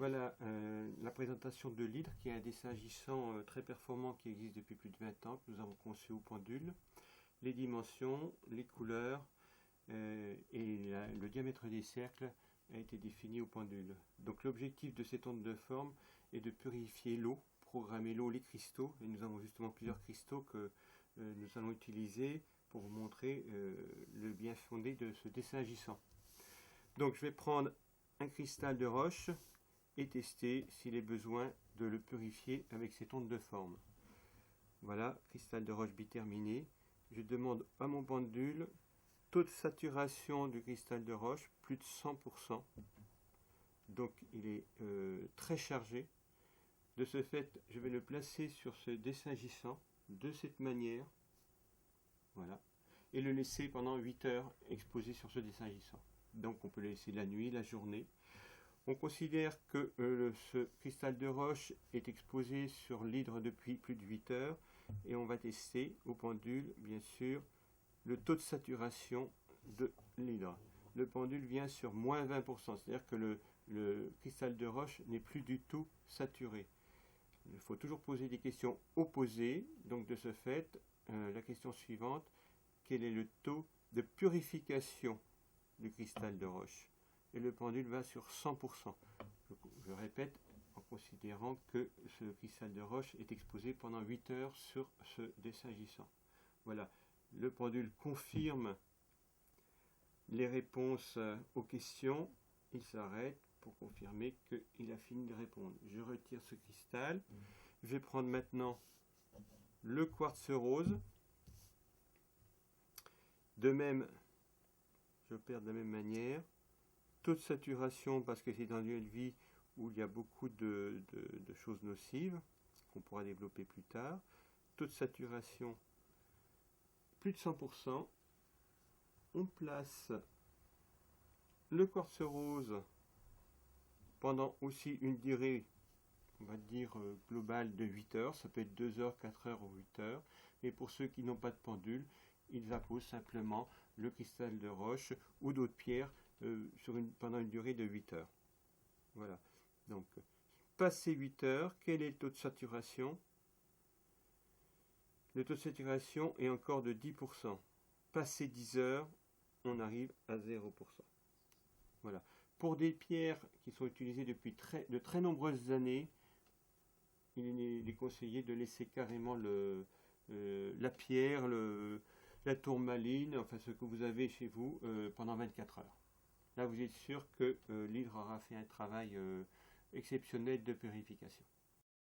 Voilà la présentation de l'hydre, qui est un dessin agissant très performant qui existe depuis plus de 20 ans, que nous avons conçu au pendule. Les dimensions, les couleurs le diamètre des cercles a été défini au pendule. Donc l'objectif de cette onde de forme est de purifier l'eau, programmer l'eau, les cristaux, et nous avons justement plusieurs cristaux que nous allons utiliser pour vous montrer le bien fondé de ce dessin agissant. Donc je vais prendre un cristal de roche et tester s'il est besoin de le purifier avec cette onde de forme. Voilà, cristal de roche biterminé. Je demande à mon pendule taux de saturation du cristal de roche, plus de 100%. Donc il est très chargé. De ce fait, je vais le placer sur ce dessin agissant de cette manière. Voilà. Et le laisser pendant 8 heures exposé sur ce dessin agissant. Donc on peut le laisser la nuit, la journée. On considère que ce cristal de roche est exposé sur l'hydre depuis plus de 8 heures et on va tester au pendule, bien sûr, le taux de saturation de l'hydre. Le pendule vient sur moins 20%, c'est-à-dire que le cristal de roche n'est plus du tout saturé. Il faut toujours poser des questions opposées, donc de ce fait, la question suivante, quel est le taux de purification du cristal de roche? Et le pendule va sur 100%. Je répète, en considérant que ce cristal de roche est exposé pendant 8 heures sur ce dessin agissant. Voilà, le pendule confirme les réponses aux questions. Il s'arrête pour confirmer qu'il a fini de répondre. Je retire ce cristal. Je vais prendre maintenant le quartz rose. De même, j'opère de la même manière. Taux de saturation, parce que c'est dans un lieu de vie où il y a beaucoup de choses nocives, qu'on pourra développer plus tard. Taux de saturation, plus de 100%. On place le quartz rose pendant aussi une durée, on va dire globale de 8 heures. Ça peut être 2 heures, 4 heures ou 8 heures. Mais pour ceux qui n'ont pas de pendule, ils apposent simplement le cristal de roche ou d'autres pierres pendant une durée de 8 heures. Voilà. Donc, passé 8 heures, quel est le taux de saturation? Le taux de saturation est encore de 10%. Passé 10 heures, on arrive à 0%. Voilà. Pour des pierres qui sont utilisées depuis de très nombreuses années, il est conseillé de laisser carrément la pierre, la tourmaline, enfin ce que vous avez chez vous, pendant 24 heures. Là, vous êtes sûr que l'hydre aura fait un travail exceptionnel de purification.